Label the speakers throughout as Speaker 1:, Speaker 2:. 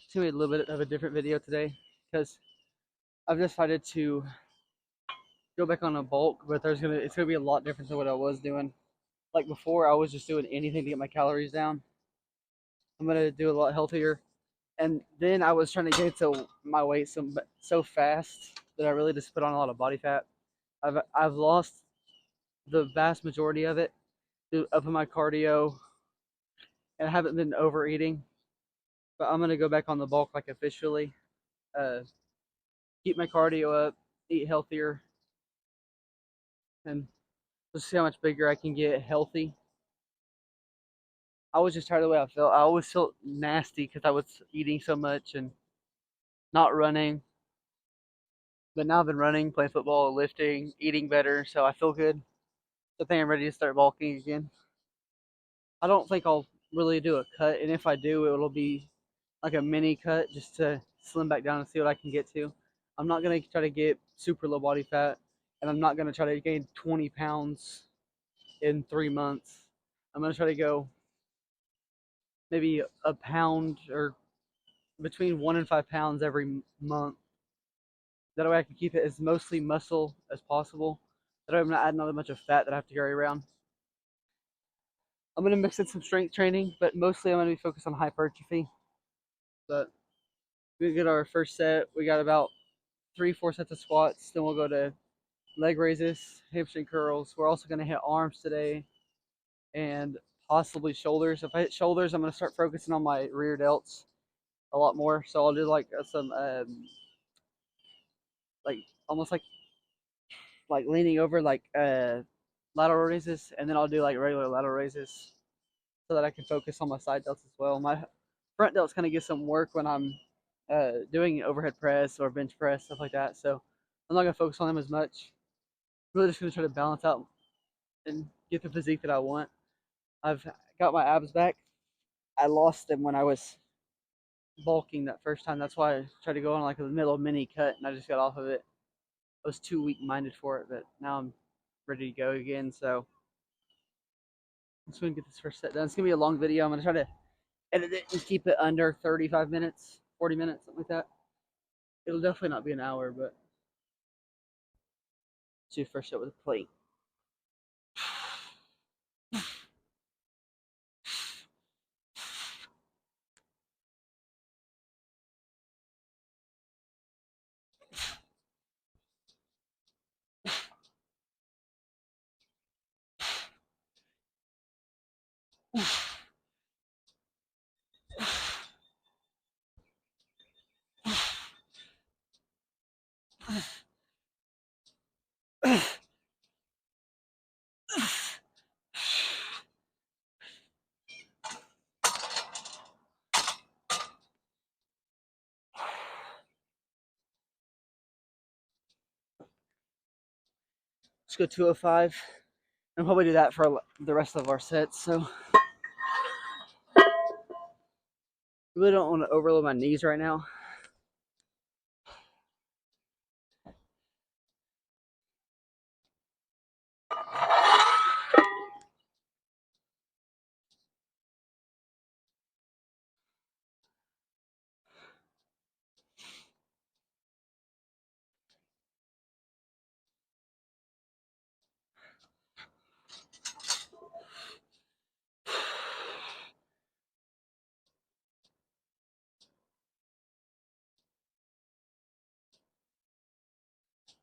Speaker 1: It's gonna be a little bit of a different video today because I've decided to go back on a bulk, but it's gonna be a lot different than what I was doing. Like before, I was just doing anything to get my calories down. I'm gonna do a lot healthier, and then I was trying to get to my weight so fast that I really just put on a lot of body fat. I've lost the vast majority of it up in my cardio, and I haven't been overeating. But I'm gonna go back on the bulk like officially. Uh, Keep my cardio up, eat healthier, and let's see how much bigger I can get healthy. I was just tired of the way I felt. I always felt nasty because I was eating so much and not running. But now I've been running, playing football, lifting, eating better, so I feel good. I think I'm ready to start bulking again. I don't think I'll really do a cut, and if I do, it'll be like a mini cut just to slim back down and see what I can get to. I'm not gonna try to get super low body fat, and I'm not gonna try to gain 20 pounds in 3 months. I'm gonna try to go maybe a pound or between 1 and 5 pounds every month. That way I can keep it as mostly muscle as possible. That way I'm not adding all that much of fat that I have to carry around. I'm gonna mix in some strength training, but mostly I'm gonna be focused on hypertrophy. But we get our first set. We got about 3, 4 sets of squats. Then we'll go to leg raises, hamstring curls. We're also gonna hit arms today and possibly shoulders. If I hit shoulders, I'm gonna start focusing on my rear delts a lot more. So I'll do like some like almost like leaning over like lateral raises, and then I'll do like regular lateral raises so that I can focus on my side delts as well. My front delts kind of get some work when I'm doing overhead press or bench press, stuff like that. So I'm not gonna focus on them as much. I'm really just gonna try to balance out and get the physique that I want. I've got my abs back. I lost them when I was bulking that first time. That's why I tried to go on like a little mini cut, and I just got off of it. I was too weak minded for it, but now I'm ready to go again. So I'm just gonna get this first set done. It's gonna be a long video. I'm gonna try to edit it and keep it under 35 minutes, 40 minutes, something like that. It'll definitely not be an hour, but let's do first set with a plate. Let's go 205. And probably do that for the rest of our sets. So I really don't want to overload my knees right now.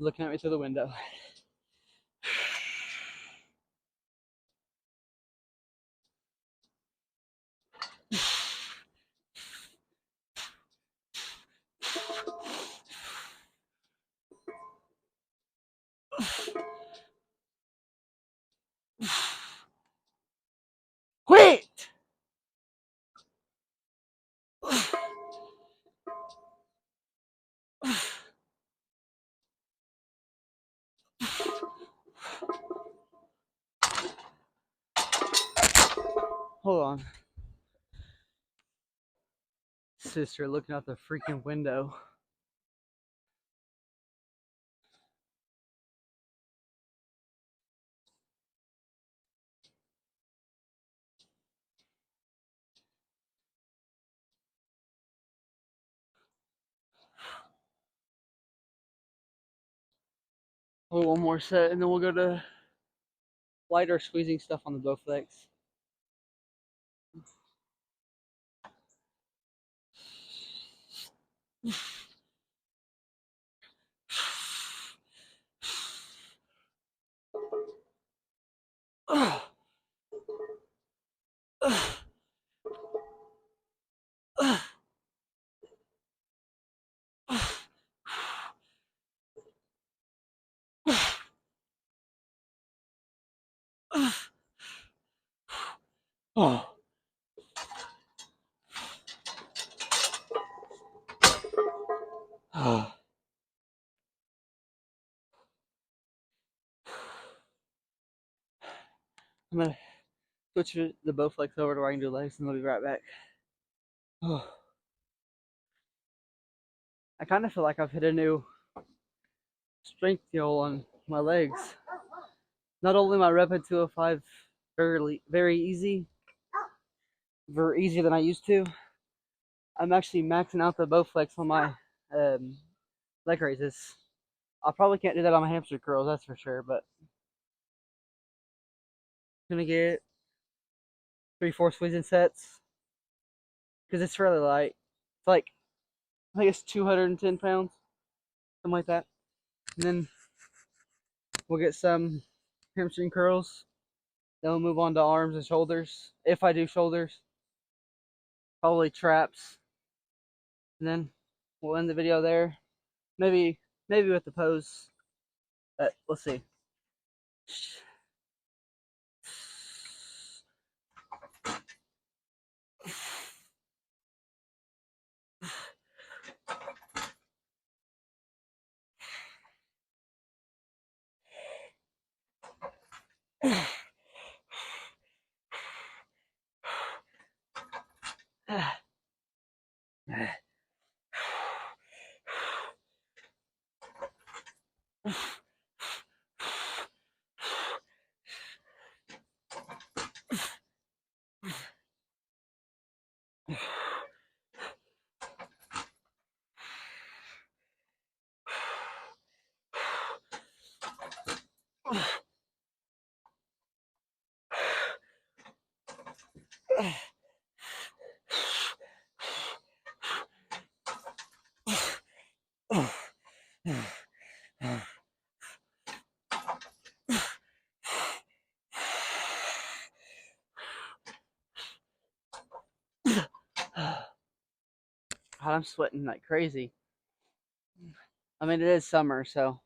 Speaker 1: Looking at me through the window. Quit! Hold on. Sister looking out the freaking window. one more set, and then we'll go to lighter squeezing stuff on the Bowflex. Oh. I'm gonna switch the Bowflex over to where I can do legs, and I'll be right back. Oh. I kind of feel like I've hit a new strength goal on my legs. Not only my rep at 205 very easy, very easier than I used to. I'm actually maxing out the Bowflex on my leg raises. I probably can't do that on my hamster curls, that's for sure. But I'm gonna get 3-4 squeezing sets because it's really light. It's like I think it's 210 pounds, something like that. And then we'll get some hamstring curls. Then we'll move on to arms and shoulders. If I do shoulders, probably traps. And then we'll end the video there. Maybe with the pose. But let's see. I'm sweating like crazy. I mean, it is summer, so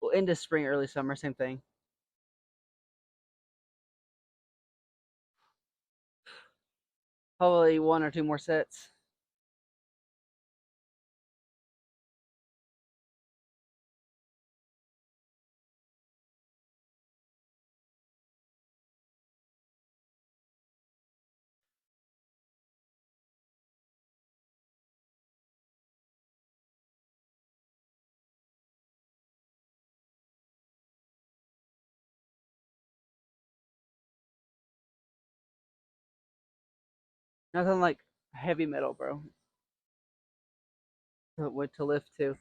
Speaker 1: well, into spring, early summer, same thing. Probably 1 or 2 more sets. Nothing like heavy metal, bro. To lift to.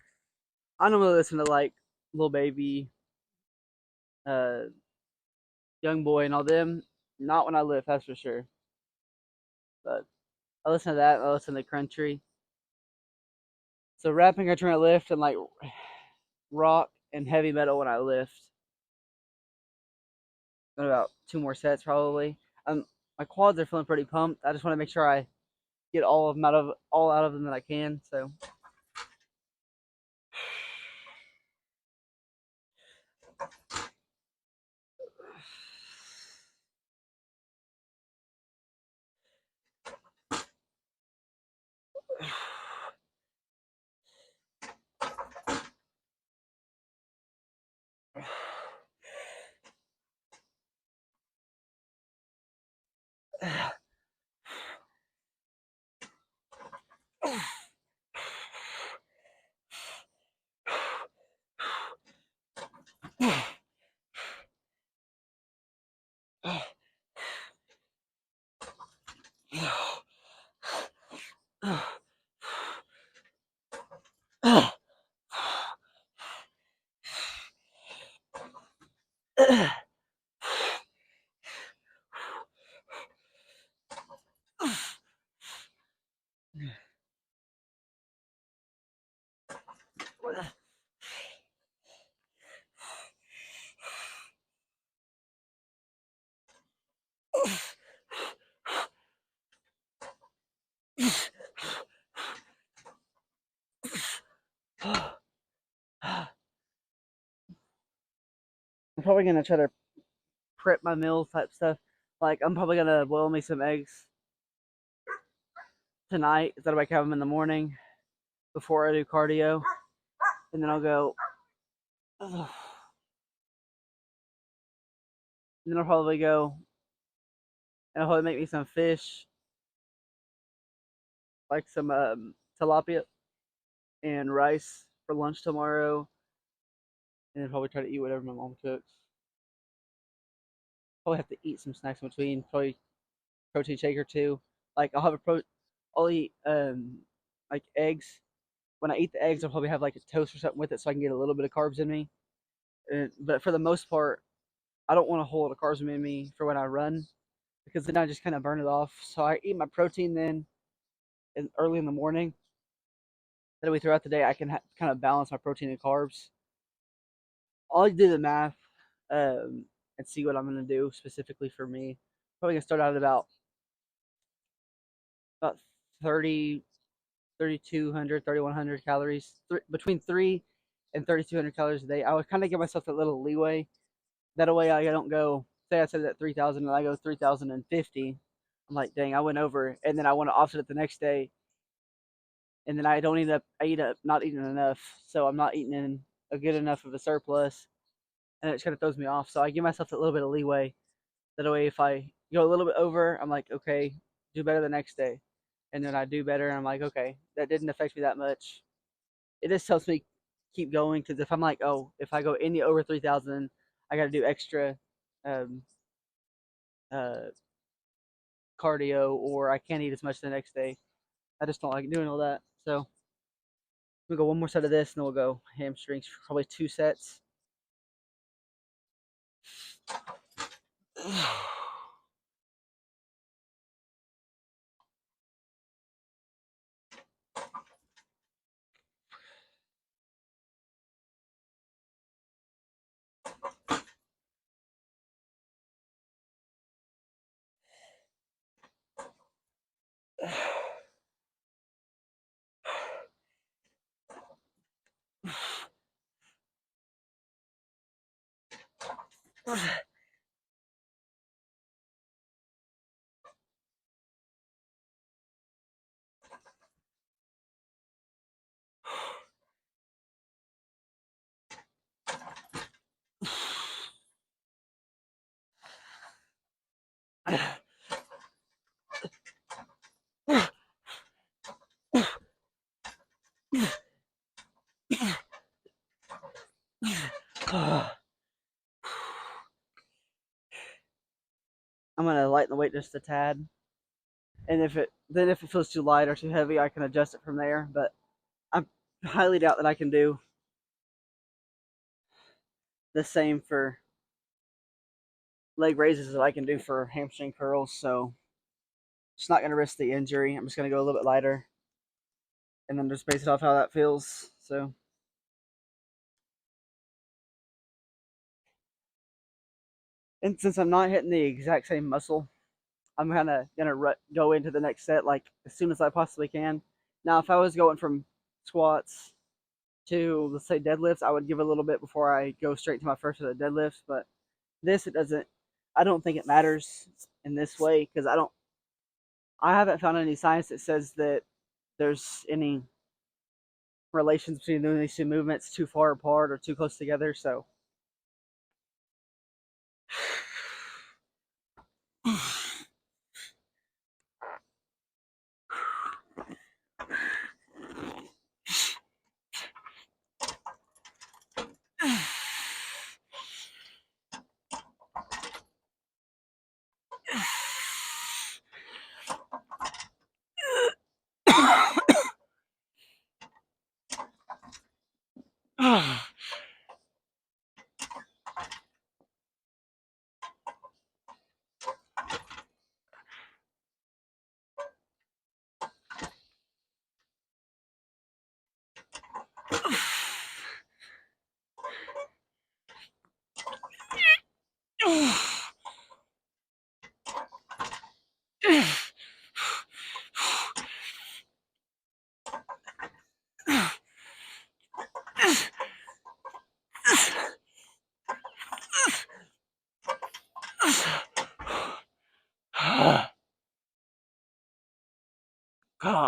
Speaker 1: I normally listen to like Lil Baby, uh, Young Boy, and all them. Not when I lift, that's for sure. But I listen to that. I listen to country. So rapping, I try to lift, and like rock and heavy metal when I lift. Got about 2 more sets probably. My quads are feeling pretty pumped. I just want to make sure I get all out of them that I can. So I'm probably gonna try to prep my meal type stuff. Like I'm probably gonna boil me some eggs tonight instead of like have them in the morning before I do cardio, and then I'll go. And then I'll probably go and I'll probably make me some fish, like some tilapia and rice for lunch tomorrow, and then probably try to eat whatever my mom cooks. Probably have to eat some snacks in between. Probably protein shake or two. Like I'll have a I'll eat like eggs. When I eat the eggs, I'll probably have like a toast or something with it, so I can get a little bit of carbs in me. But for the most part, I don't want a whole lot of carbs in me for when I run because then I just kind of burn it off. So I eat my protein then early in the morning. That way throughout the day, I can kind of balance my protein and carbs. I'll do the math and see what I'm going to do specifically for me. Probably going to start out at about 30, 3,200, 3,100 calories, between 3 and 3,200 calories a day. I would kind of give myself a little leeway. That way I don't go, say I said it at 3,000 and I go 3,050. I'm like, dang, I went over. And then I want to offset it the next day. And then I don't I eat up not eating enough. So I'm not eating in a good enough of a surplus. And it kind of throws me off. So I give myself a little bit of leeway. That way, if I go a little bit over, I'm like, okay, do better the next day. And then I do better, and I'm like, okay, that didn't affect me that much. It just helps me keep going because if I'm like, oh, if I go any over 3,000, I got to do extra um, uh, cardio, or I can't eat as much the next day. I just don't like doing all that. So we'll go one more set of this, and then we'll go hamstrings for probably 2 sets. I'm gonna lighten the weight just a tad, and if it feels too light or too heavy, I can adjust it from there. But I highly doubt that I can do the same for leg raises that I can do for hamstring curls. So just not gonna risk the injury. I'm just gonna go a little bit lighter, and then just base it off how that feels. So, and since I'm not hitting the exact same muscle, I'm kind of gonna go into the next set like as soon as I possibly can. Now, if I was going from squats to let's say deadlifts, I would give a little bit before I go straight to my first set of deadlifts. But this, it doesn't. I don't think it matters in this way because I don't. I haven't found any science that says that there's any relations between doing these two movements too far apart or too close together. So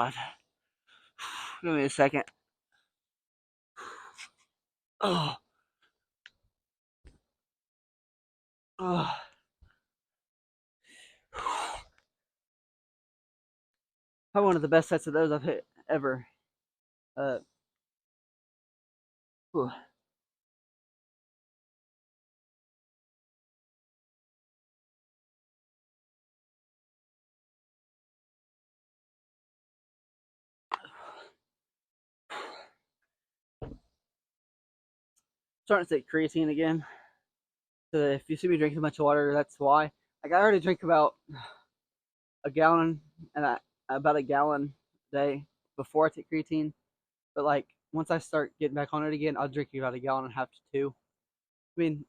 Speaker 1: God. Give me a second. Oh, oh. Probably one of the best sets of those I've hit ever. Uh, whew. Starting to take creatine again. So if you see me drinking a bunch of water, that's why. Like I already drink about a gallon and about a gallon a day before I take creatine. But like once I start getting back on it again, I'll drink about a gallon and a half to two. I mean,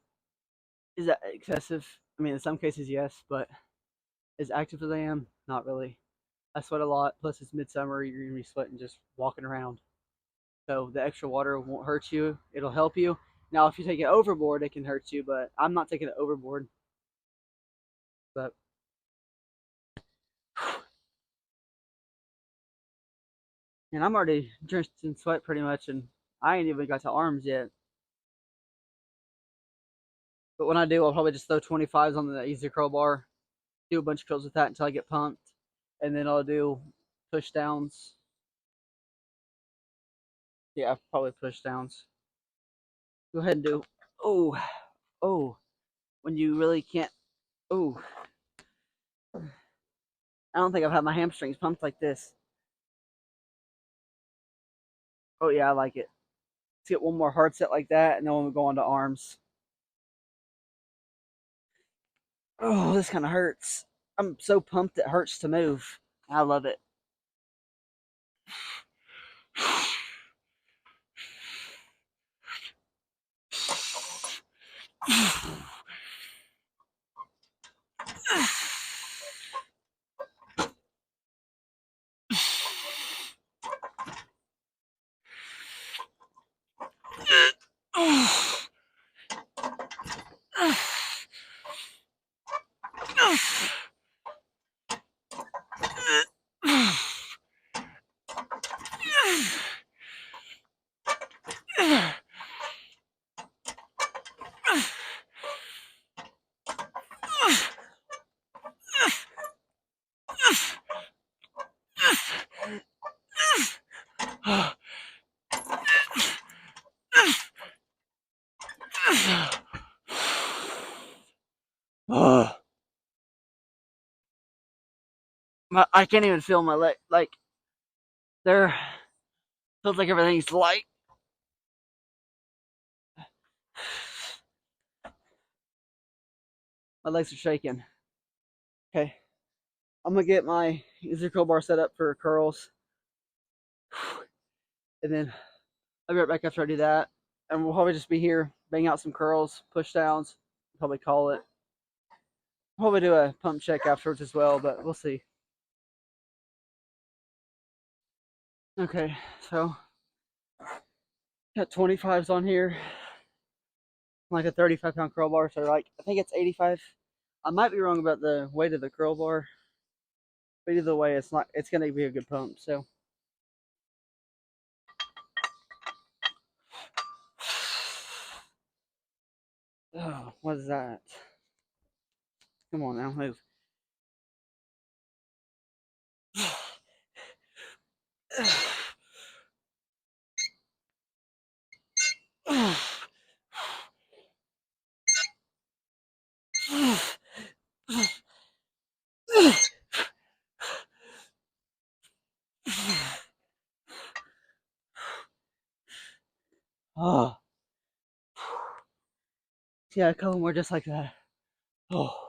Speaker 1: is that excessive? I mean, in some cases, yes, but as active as I am, not really. I sweat a lot. Plus, it's midsummer. You're gonna be sweating just walking around. So the extra water won't hurt you. It'll help you. Now, if you take it overboard, it can hurt you. But I'm not taking it overboard. But and I'm already drenched in sweat pretty much, and I ain't even got to arms yet. But when I do, I'll probably just throw 25s on the easy curl bar, do a bunch of curls with that until I get pumped, and then I'll do push downs. Yeah, probably push downs. Go ahead and do. Oh, oh, when you really can't. Oh, I don't think I've had my hamstrings pumped like this. Oh yeah, I like it. Let's get one more hard set like that, and then we'll go on to arms. Oh, this kind of hurts. I'm so pumped it hurts to move. I love it. I can't even feel my leg. Like there feels like everything's light. My legs are shaking. Okay, I'm gonna get my easy curl bar set up for curls, and then I'll be right back after I do that. And we'll probably just be here, bang out some curls, push downs, probably call it. Probably do a pump check afterwards as well, but we'll see. Okay, so got 25s on here, like a 35-pound curl bar. So like I think it's 85. I might be wrong about the weight of the curl bar, but either way, it's not. It's gonna be a good pump. So. Oh, what is that? Come on now, move. Oh, yeah, a couple more just like that. Oh.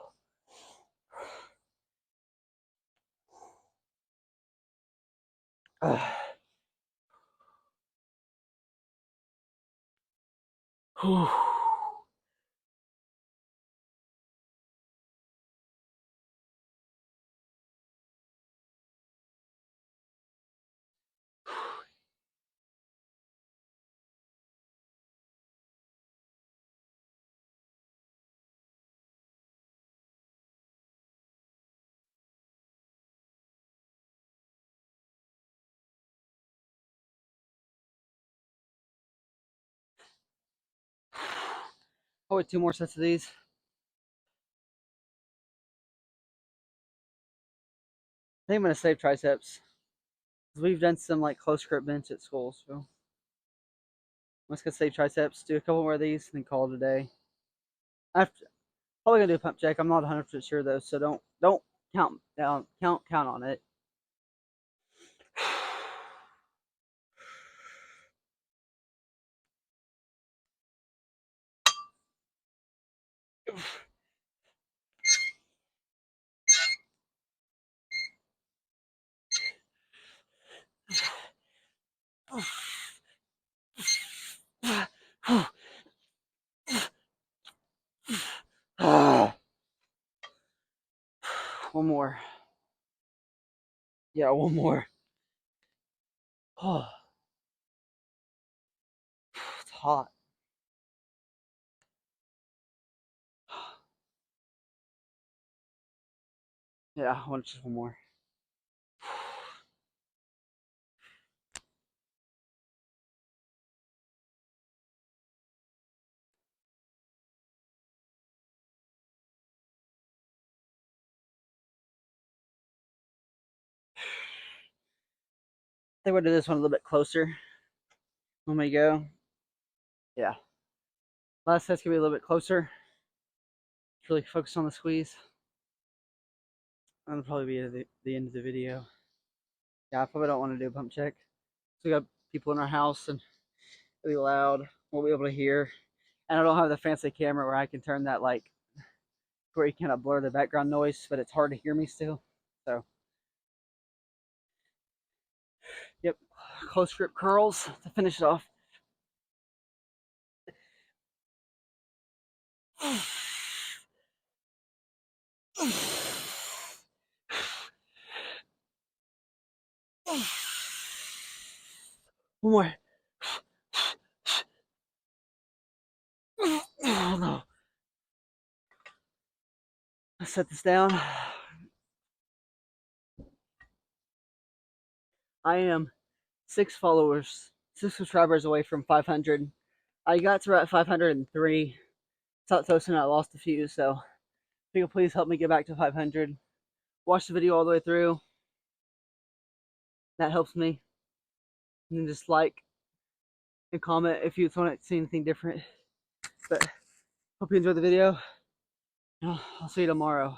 Speaker 1: Probably 2 more sets of these. I think I'm gonna save triceps. We've done some like close grip bench at school, so I'm just gonna save triceps, do a couple more of these, and then call it a day. After probably gonna do a pump check. I'm not 100% sure though, so don't count on it. One more. Yeah, one more. It's hot. Yeah, I want just one more. I think we'll do this one a little bit closer when we go. Yeah. Last set's gonna be a little bit closer. Really focus on the squeeze. That'll probably be the end of the video. Yeah, I probably don't want to do a pump check. So we got people in our house and it'll be loud. Won't be able to hear. And I don't have the fancy camera where I can turn that like where you cannot blur the background noise, but it's hard to hear me still. So yep. Close grip curls to finish it off. One more. Oh no. Let's set this down. I am 6 subscribers away from 500. I got to about 503. It's close and I lost a few, so if you could please help me get back to 500. Watch the video all the way through. That helps me. And then just like and comment if you want to see anything different. But hope you enjoyed the video. I'll see you tomorrow.